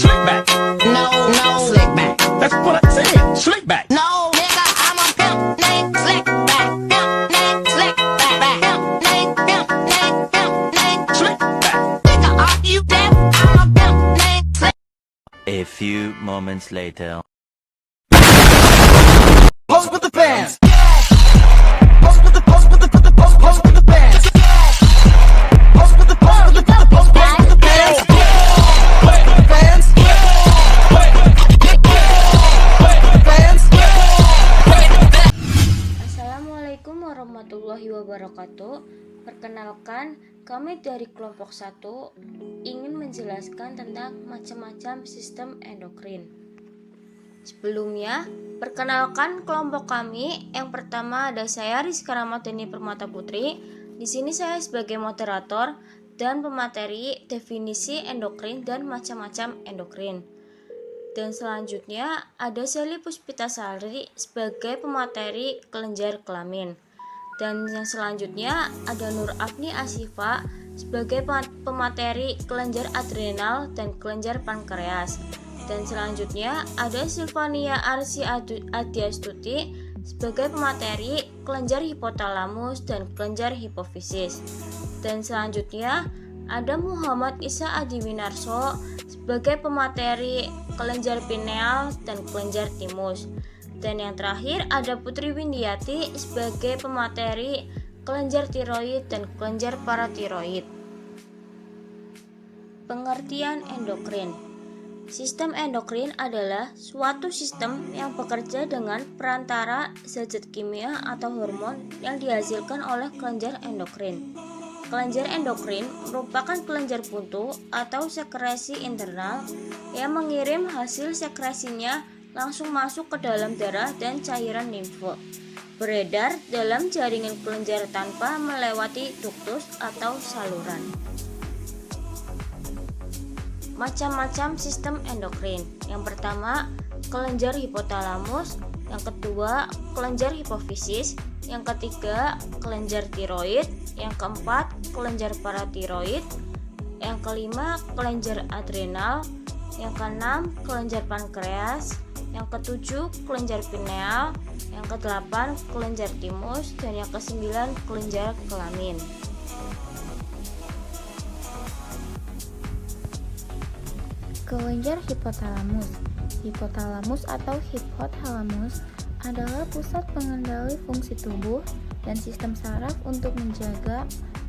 Slick back. No, slick back. That's what I said. Slick back. No, nigga, I'm a pimp named Slick back. Pimp named Slick back. Pimp named Slick back. Nigga, are you deaf? I'm a pimp named Slick. A few moments later. Pose with the fans. Pose with the pose with the pose with the fans. Pose with the pose with the pose with the fans. Fans. Fans. Assalamualaikum warahmatullahi wabarakatuh. Perkenalkan, kami dari kelompok 1 ingin menjelaskan tentang macam-macam sistem endokrin. Sebelumnya, perkenalkan kelompok kami. Yang pertama ada saya Rizka Ramadhani Permata Putri. Di sini saya sebagai moderator dan pemateri definisi endokrin dan macam-macam endokrin. Dan selanjutnya ada Sally Puspitasari sebagai pemateri kelenjar kelamin. Dan yang selanjutnya ada Nur Afni Asifa sebagai pemateri kelenjar adrenal dan kelenjar pankreas. Dan selanjutnya ada Silvania Arsi Adiastuti sebagai pemateri kelenjar hipotalamus dan kelenjar hipofisis. Dan selanjutnya ada Muhammad Isa Adiwinarso sebagai pemateri kelenjar pineal dan kelenjar timus. Dan yang terakhir ada Putri Windiati sebagai pemateri kelenjar tiroid dan kelenjar paratiroid. Pengertian endokrin. Sistem endokrin adalah suatu sistem yang bekerja dengan perantara zat-zat kimia atau hormon yang dihasilkan oleh kelenjar endokrin. Kelenjar endokrin merupakan kelenjar buntu atau sekresi internal yang mengirim hasil sekresinya langsung masuk ke dalam darah dan cairan limfe, beredar dalam jaringan kelenjar tanpa melewati duktus atau saluran. Macam-macam sistem endokrin. Yang pertama, kelenjar hipotalamus. Yang kedua, kelenjar hipofisis. Yang ketiga, kelenjar tiroid. Yang keempat, kelenjar paratiroid. Yang kelima, kelenjar adrenal. Yang keenam, kelenjar pankreas. Yang ketujuh, kelenjar pineal. Yang kedelapan, kelenjar timus. Dan yang kesembilan, kelenjar kelamin. Kelenjar hipotalamus. Hipotalamus atau hipothalamus adalah pusat pengendali fungsi tubuh dan sistem saraf untuk menjaga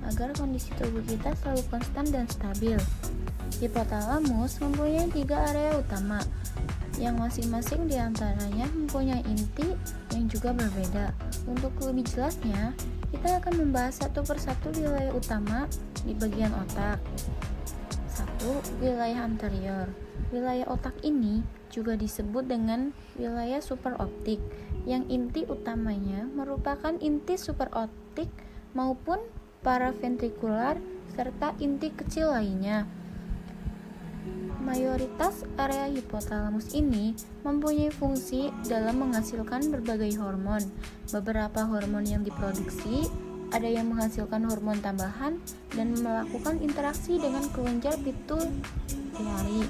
agar kondisi tubuh kita selalu konstan dan stabil. Hipotalamus mempunyai 3 area utama, yang masing-masing diantaranya mempunyai inti yang juga berbeda. Untuk lebih jelasnya, kita akan membahas satu persatu wilayah utama di bagian otak. 1. Wilayah anterior. Wilayah otak ini juga disebut dengan wilayah superoptik, yang inti utamanya merupakan inti superoptik maupun paraventrikular serta inti kecil lainnya. Mayoritas area hipotalamus ini mempunyai fungsi dalam menghasilkan berbagai hormon. Beberapa hormon yang diproduksi ada yang menghasilkan hormon tambahan dan melakukan interaksi dengan kelenjar pituitari.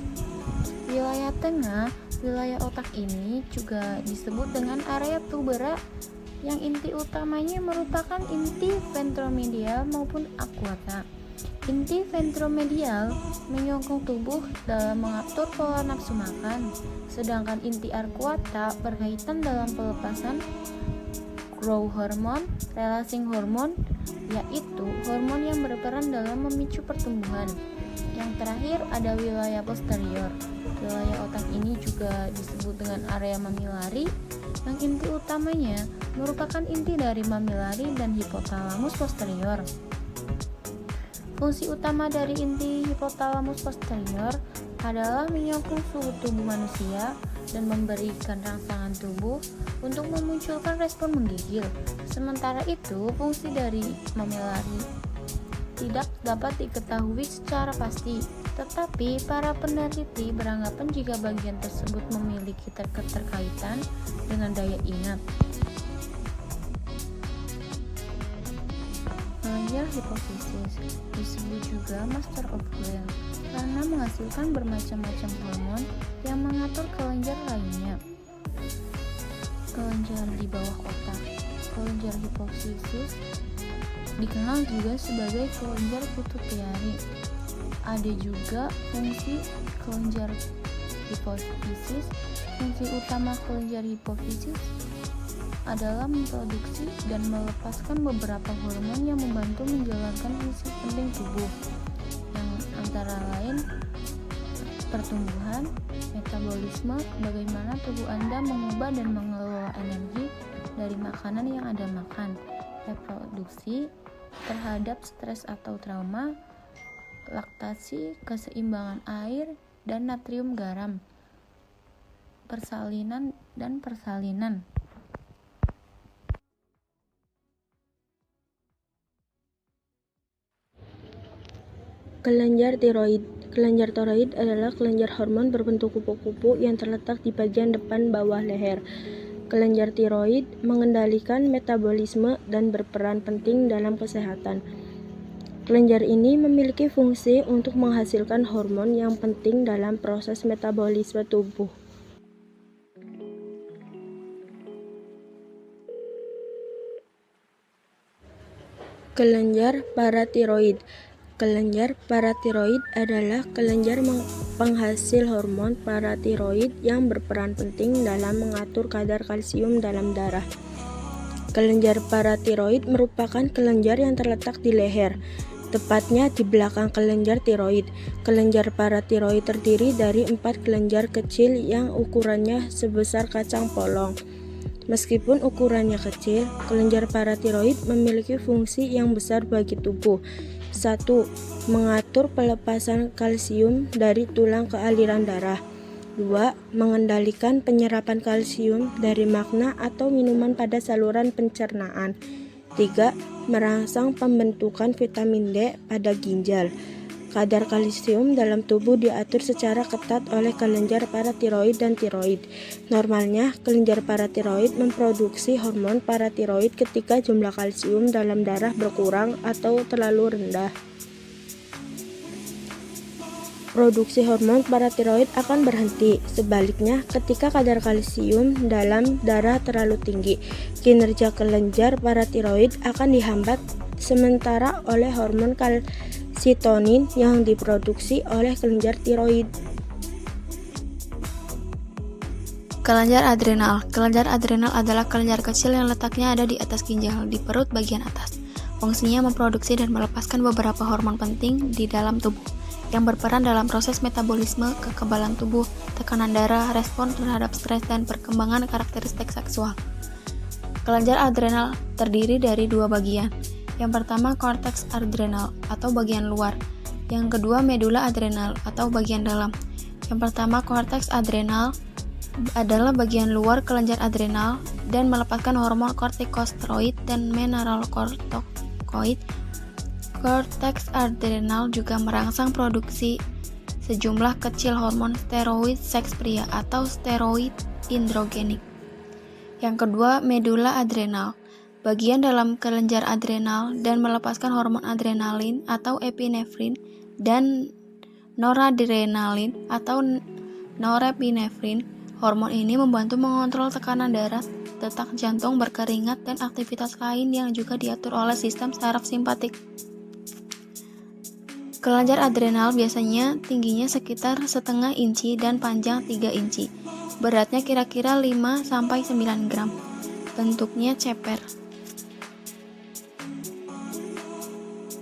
Wilayah tengah, wilayah otak ini juga disebut dengan area tubera, yang inti utamanya merupakan inti ventromedial maupun aquata. Inti ventromedial menyokong tubuh dalam mengatur pola nafsu makan, sedangkan inti aquata berkaitan dalam pelepasan growth hormone, relaxing hormone, yaitu hormon yang berperan dalam memicu pertumbuhan. Yang terakhir ada wilayah posterior. Wilayah otak ini juga disebut dengan area mamillari, yang inti utamanya merupakan inti dari mamillari dan hipotalamus posterior. Fungsi utama dari inti hipotalamus posterior adalah menyokong suhu tubuh manusia dan memberikan rangsangan tubuh untuk memunculkan respon menggigil. Sementara itu, fungsi dari mamillari tidak dapat diketahui secara pasti, tetapi para peneliti beranggapan jika bagian tersebut memiliki keterkaitan dengan daya ingat. Kelenjar hipofisis disebut juga master of gland karena menghasilkan bermacam-macam hormon yang mengatur kelenjar lainnya. Kelenjar di bawah otak. Kelenjar hipofisis dikenal juga sebagai kelenjar pituitari. Ada juga fungsi kelenjar hipofisis. Fungsi utama kelenjar hipofisis adalah memproduksi dan melepaskan beberapa hormon yang membantu menjalankan fungsi penting tubuh, yang antara lain pertumbuhan, metabolisme, bagaimana tubuh Anda mengubah dan mengelola energi dari makanan yang Anda makan, reproduksi terhadap stres atau trauma, laktasi, keseimbangan air dan natrium garam, persalinan dan persalinan. Kelenjar tiroid. Kelenjar tiroid adalah kelenjar hormon berbentuk kupu-kupu yang terletak di bagian depan bawah leher. Kelenjar tiroid mengendalikan metabolisme dan berperan penting dalam kesehatan. Kelenjar ini memiliki fungsi untuk menghasilkan hormon yang penting dalam proses metabolisme tubuh. Kelenjar paratiroid. Kelenjar paratiroid adalah kelenjar penghasil hormon paratiroid yang berperan penting dalam mengatur kadar kalsium dalam darah. Kelenjar paratiroid merupakan kelenjar yang terletak di leher, tepatnya di belakang kelenjar tiroid. Kelenjar paratiroid terdiri dari 4 kelenjar kecil yang ukurannya sebesar kacang polong. Meskipun ukurannya kecil, kelenjar paratiroid memiliki fungsi yang besar bagi tubuh. 1. Mengatur pelepasan kalsium dari tulang ke aliran darah. 2. Mengendalikan penyerapan kalsium dari makanan atau minuman pada saluran pencernaan. 3. Merangsang pembentukan vitamin D pada ginjal. Kadar kalsium dalam tubuh diatur secara ketat oleh kelenjar paratiroid dan tiroid. Normalnya, kelenjar paratiroid memproduksi hormon paratiroid ketika jumlah kalsium dalam darah berkurang atau terlalu rendah. Produksi hormon paratiroid akan berhenti. Sebaliknya, ketika kadar kalsium dalam darah terlalu tinggi, kinerja kelenjar paratiroid akan dihambat sementara oleh hormon kalsitonin yang diproduksi oleh kelenjar tiroid. Kelenjar adrenal. Kelenjar adrenal adalah kelenjar kecil yang letaknya ada di atas ginjal, di perut bagian atas. Fungsinya memproduksi dan melepaskan beberapa hormon penting di dalam tubuh, yang berperan dalam proses metabolisme, kekebalan tubuh, tekanan darah, respon terhadap stres, dan perkembangan karakteristik seksual. Kelenjar adrenal terdiri dari 2 bagian. Yang pertama, korteks adrenal atau bagian luar. Yang kedua, medula adrenal atau bagian dalam. Yang pertama, korteks adrenal adalah bagian luar kelenjar adrenal dan melepaskan hormon kortikosteroid dan mineralokortikoid. Korteks adrenal juga merangsang produksi sejumlah kecil hormon steroid seks pria atau steroid androgenik. Yang kedua, medula adrenal, bagian dalam kelenjar adrenal dan melepaskan hormon adrenalin atau epinefrin dan noradrenalin atau norepinefrin. Hormon ini membantu mengontrol tekanan darah, detak jantung, berkeringat, dan aktivitas lain yang juga diatur oleh sistem saraf simpatik. Kelenjar adrenal biasanya tingginya sekitar setengah inci dan panjang 3 inci. Beratnya kira-kira 5-9 gram. Bentuknya ceper.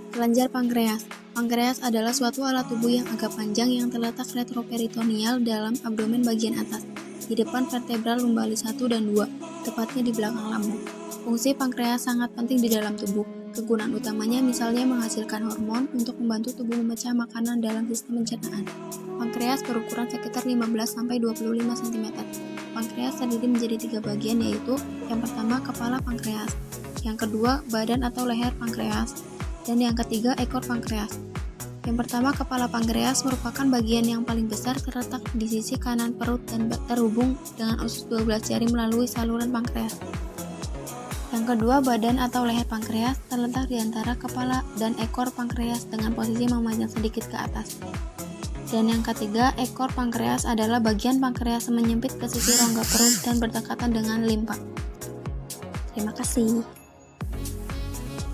Kelenjar pankreas. Pankreas adalah suatu alat tubuh yang agak panjang yang terletak retroperitoneal dalam abdomen bagian atas, di depan vertebra lumbalis 1 dan 2, tepatnya di belakang lambung. Fungsi pankreas sangat penting di dalam tubuh. Kegunaan utamanya misalnya menghasilkan hormon untuk membantu tubuh memecah makanan dalam sistem pencernaan. Pankreas berukuran sekitar 15-25 cm. Pankreas terdiri menjadi 3 bagian, yaitu yang pertama kepala pankreas, yang kedua badan atau leher pankreas, dan yang ketiga ekor pankreas. Yang pertama, kepala pankreas merupakan bagian yang paling besar, terletak di sisi kanan perut dan terhubung dengan usus 12 jari melalui saluran pankreas. Yang kedua, badan atau leher pankreas terletak di antara kepala dan ekor pankreas dengan posisi memanjang sedikit ke atas. Dan yang ketiga, ekor pankreas adalah bagian pankreas menyempit ke sisi rongga perut dan berdekatan dengan limpa. Terima kasih.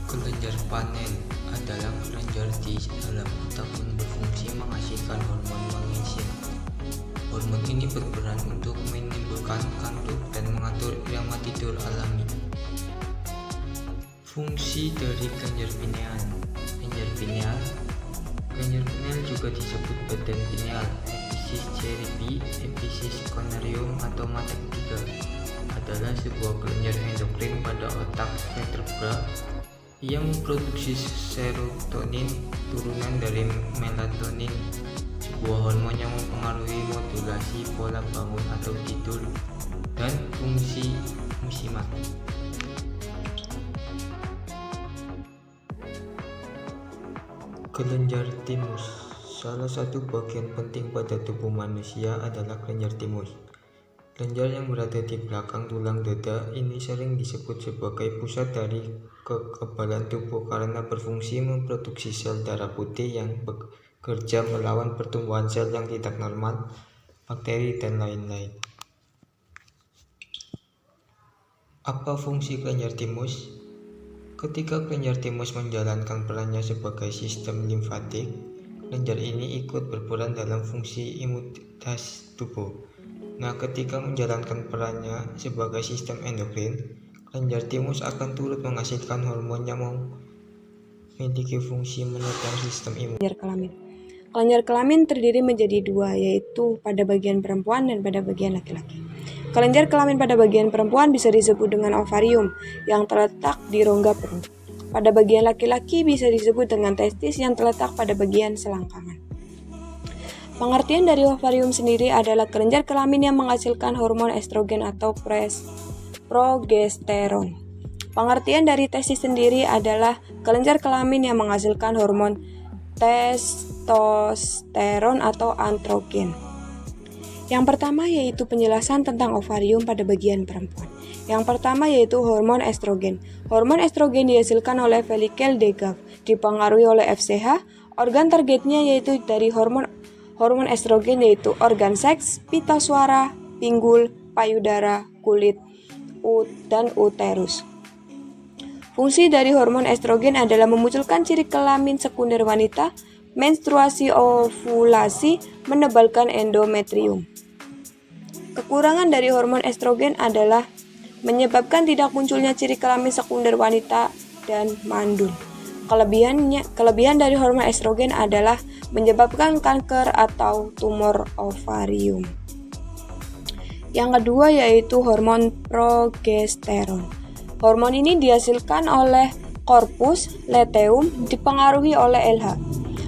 Kelenjar panen adalah kelenjar di dalam otak yang berfungsi menghasilkan hormon magnesium. Hormon ini berperan untuk menimbulkan kantuk dan mengatur irama tidur alami. Fungsi dari kelenjar pineal. Kelenjar pineal juga disebut badan pineal, episis cerebi, episis corneum atau mata ketiga. Adalah sebuah kelenjar endokrin pada otak vertebra yang memproduksi serotonin turunan dari melatonin, sebuah hormon yang mempengaruhi modulasi pola bangun atau tidur dan fungsi musiman. Kelenjar timus. Salah satu bagian penting pada tubuh manusia adalah kelenjar timus. Kelenjar yang berada di belakang tulang dada ini sering disebut sebagai pusat dari kekebalan tubuh karena berfungsi memproduksi sel darah putih yang bekerja melawan pertumbuhan sel yang tidak normal, bakteri, dan lain-lain. Apa fungsi kelenjar timus? Ketika kelenjar timus menjalankan perannya sebagai sistem limfatik, kelenjar ini ikut berperan dalam fungsi imunitas tubuh. Nah, ketika menjalankan perannya sebagai sistem endokrin, kelenjar timus akan turut menghasilkan hormon yang memiliki fungsi menopang sistem imun. Kelenjar kelamin. Kelenjar kelamin terdiri menjadi dua, yaitu pada bagian perempuan dan pada bagian laki-laki. Kelenjar kelamin pada bagian perempuan bisa disebut dengan ovarium yang terletak di rongga perut. Pada bagian laki-laki bisa disebut dengan testis yang terletak pada bagian selangkangan. Pengertian dari ovarium sendiri adalah kelenjar kelamin yang menghasilkan hormon estrogen atau progesteron. Pengertian dari testis sendiri adalah kelenjar kelamin yang menghasilkan hormon testosteron atau androgen. Yang pertama yaitu penjelasan tentang ovarium pada bagian perempuan. Yang pertama yaitu hormon estrogen. Hormon estrogen dihasilkan oleh follicle degag, dipengaruhi oleh FSH. Organ targetnya yaitu dari hormon estrogen yaitu organ seks, pita suara, pinggul, payudara, kulit, dan uterus. Fungsi dari hormon estrogen adalah memunculkan ciri kelamin sekunder wanita, menstruasi, ovulasi, menebalkan endometrium. Kekurangan dari hormon estrogen adalah menyebabkan tidak munculnya ciri kelamin sekunder wanita dan mandul. Kelebihan dari hormon estrogen adalah menyebabkan kanker atau tumor ovarium. Yang kedua yaitu hormon progesteron. Hormon ini dihasilkan oleh korpus luteum, dipengaruhi oleh LH.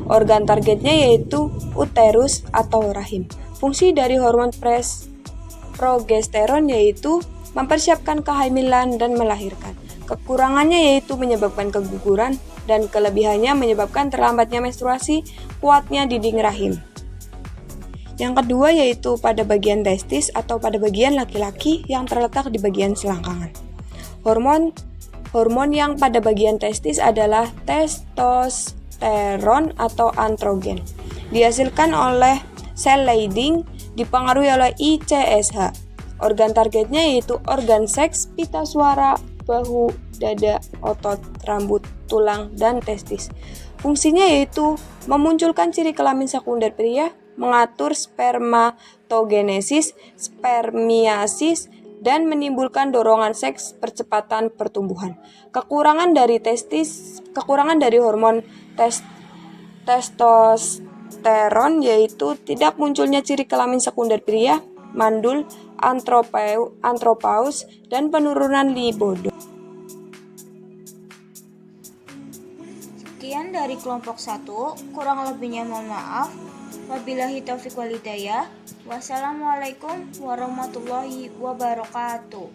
Organ targetnya yaitu uterus atau rahim. Fungsi dari hormon progesteron yaitu mempersiapkan kehamilan dan melahirkan. Kekurangannya yaitu menyebabkan keguguran dan kelebihannya menyebabkan terlambatnya menstruasi, kuatnya dinding rahim. Yang kedua yaitu pada bagian testis atau pada bagian laki-laki yang terletak di bagian selangkangan. Hormon yang pada bagian testis adalah testosteron atau androgen. Dihasilkan oleh sel Leydig, dipengaruhi oleh ICSH. Organ targetnya yaitu organ seks, pita suara, bahu, dada, otot, rambut, tulang, dan testis. Fungsinya yaitu memunculkan ciri kelamin sekunder pria, mengatur spermatogenesis, spermiasis, dan menimbulkan dorongan seks percepatan pertumbuhan. Kekurangan dari hormon testosteron yaitu tidak munculnya ciri kelamin sekunder pria, mandul, andropause, dan penurunan libido. Sekian dari kelompok 1, kurang lebihnya mohon maaf. Wabillahi taufiq wal hidayah. Wassalamualaikum warahmatullahi wabarakatuh.